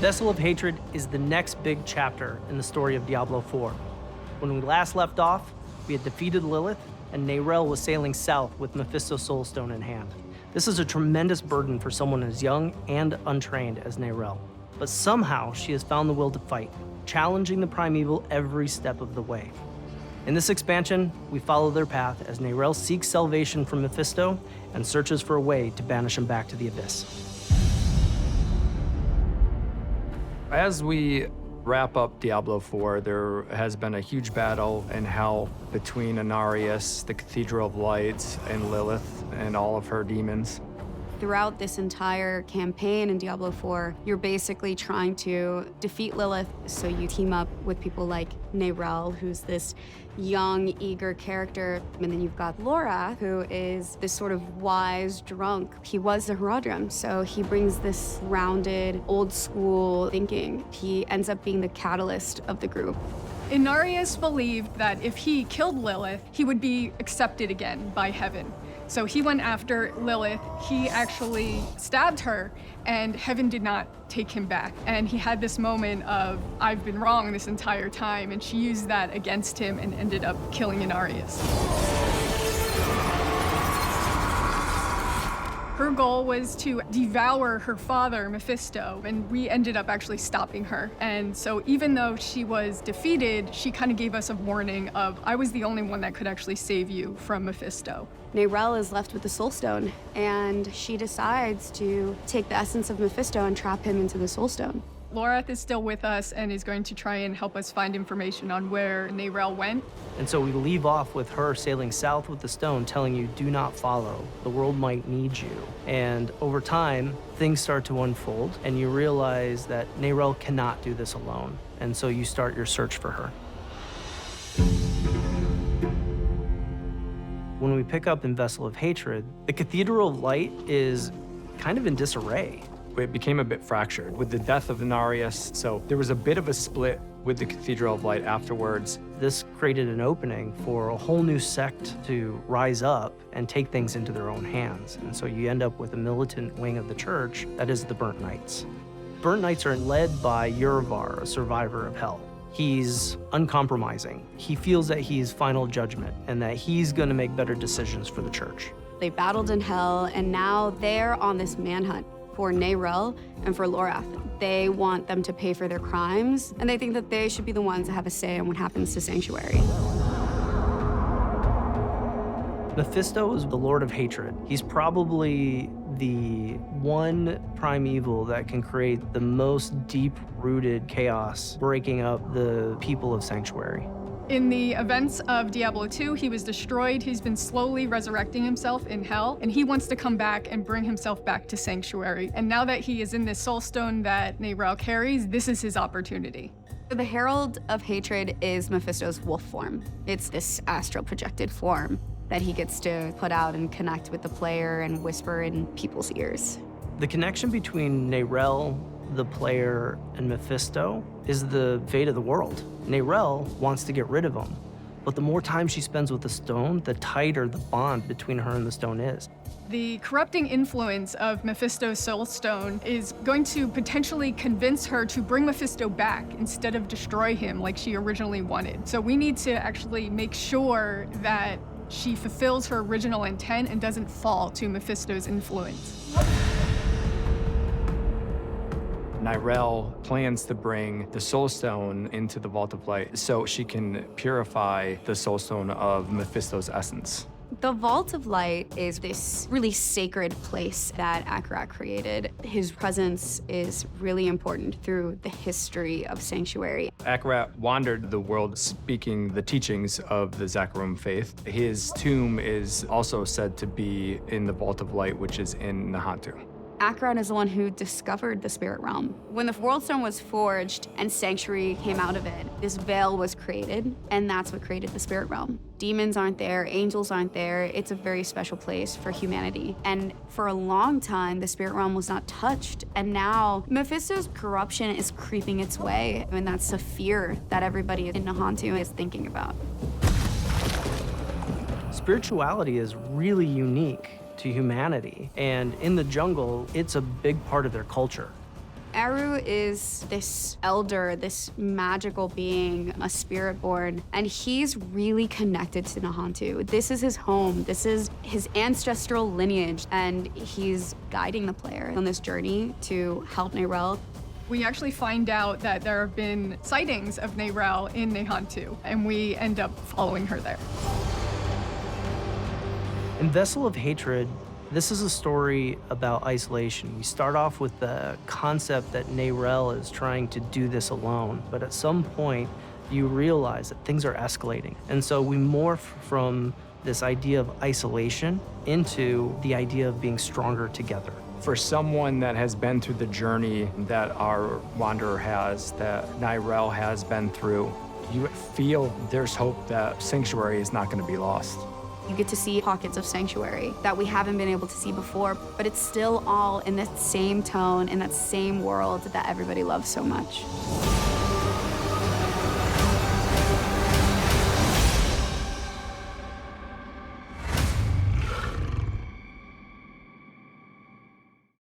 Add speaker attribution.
Speaker 1: Vessel of Hatred is the next big chapter in the story of Diablo IV. When we last left off, we had defeated Lilith, and Neyrelle was sailing south with Mephisto's soulstone in hand. This is a tremendous burden for someone as young and untrained as Neyrelle. But somehow she has found the will to fight, challenging the primeval every step of the way. In this expansion, we follow their path as Neyrelle seeks salvation from Mephisto and searches for a way to banish him back to the abyss.
Speaker 2: As we wrap up Diablo IV, there has been a huge battle in hell between Inarius, the Cathedral of Lights, and Lilith and all of her demons.
Speaker 3: Throughout this entire campaign in Diablo IV, you're basically trying to defeat Lilith, so you team up with people like Neyrelle, who's this young, eager character, and then you've got Laura, who is this sort of wise drunk. He was the Herodrim, so he brings this rounded, old-school thinking. He ends up being the catalyst of the group.
Speaker 4: Inarius believed that if he killed Lilith, he would be accepted again by heaven. So he went after Lilith. He actually stabbed her, and heaven did not take him back. And he had this moment of, I've been wrong this entire time, and she used that against him and ended up killing Inarius. Her goal was to devour her father, Mephisto, and we ended up actually stopping her. And so even though she was defeated, she kind of gave us a warning of, I was the only one that could actually save you from Mephisto.
Speaker 3: Neyrelle is left with the Soulstone, and she decides to take the essence of Mephisto and trap him into the Soulstone.
Speaker 4: Loreth is still with us and is going to try and help us find information on where Neyrelle went.
Speaker 1: And so we leave off with her sailing south with the stone, telling you, do not follow. The world might need you. And over time, things start to unfold, and you realize that Neyrelle cannot do this alone. And so you start your search for her. When we pick up in Vessel of Hatred, the Cathedral of Light is kind of in disarray.
Speaker 2: It became a bit fractured with the death of Inarius, so there was a bit of a split with the Cathedral of Light afterwards.
Speaker 1: This created an opening for a whole new sect to rise up and take things into their own hands. And so you end up with a militant wing of the church that is the Burnt Knights. Burnt Knights are led by Urivar, a survivor of hell. He's uncompromising. He feels that he's final judgment and that he's going to make better decisions for the church.
Speaker 3: They battled in hell, and now they're on this manhunt for Neyrelle and for Lorath. They want them to pay for their crimes, and they think that they should be the ones that have a say on what happens to Sanctuary.
Speaker 1: Mephisto is the Lord of Hatred. He's probably the one primeval that can create the most deep-rooted chaos, breaking up the people of Sanctuary.
Speaker 4: In the events of Diablo II, he was destroyed. He's been slowly resurrecting himself in hell, and he wants to come back and bring himself back to Sanctuary. And now that he is in this soulstone that Neyrelle carries, this is his opportunity.
Speaker 3: The Herald of Hatred is Mephisto's wolf form. It's this astral projected form that he gets to put out and connect with the player and whisper in people's ears.
Speaker 1: The connection between Neyrelle, the player, and Mephisto is the fate of the world. Neyrelle wants to get rid of him, but the more time she spends with the stone, the tighter the bond between her and the stone is.
Speaker 4: The corrupting influence of Mephisto's soulstone is going to potentially convince her to bring Mephisto back instead of destroy him like she originally wanted. So we need to actually make sure that she fulfills her original intent and doesn't fall to Mephisto's influence.
Speaker 2: Neyrelle plans to bring the Soulstone into the Vault of Light so she can purify the Soulstone of Mephisto's essence.
Speaker 3: The Vault of Light is this really sacred place that Akarat created. His presence is really important through the history of Sanctuary.
Speaker 2: Akarat wandered the world speaking the teachings of the Zakarum faith. His tomb is also said to be in the Vault of Light, which is in Nahantu.
Speaker 3: Akarat is the one who discovered the spirit realm. When the Worldstone was forged and Sanctuary came out of it, this veil was created, and that's what created the spirit realm. Demons aren't there, angels aren't there. It's a very special place for humanity. And for a long time, the spirit realm was not touched. And now Mephisto's corruption is creeping its way, and that's the fear that everybody in Nahantu is thinking about.
Speaker 1: Spirituality is really unique to humanity, and in the jungle, it's a big part of their culture.
Speaker 3: Eru is this elder, this magical being, a spirit born, and he's really connected to Nahantu. This is his home. This is his ancestral lineage, and he's guiding the player on this journey to help Neyrelle.
Speaker 4: We actually find out that there have been sightings of Neyrelle in Nahantu, and we end up following her there.
Speaker 1: In Vessel of Hatred, this is a story about isolation. We start off with the concept that Neyrelle is trying to do this alone, but at some point, you realize that things are escalating. And so we morph from this idea of isolation into the idea of being stronger together.
Speaker 2: For someone that has been through the journey that our wanderer has, that Neyrelle has been through, you feel there's hope that Sanctuary is not going to be lost.
Speaker 3: You get to see pockets of sanctuary that we haven't been able to see before, but it's still all in that same tone, in that same world that everybody loves so much.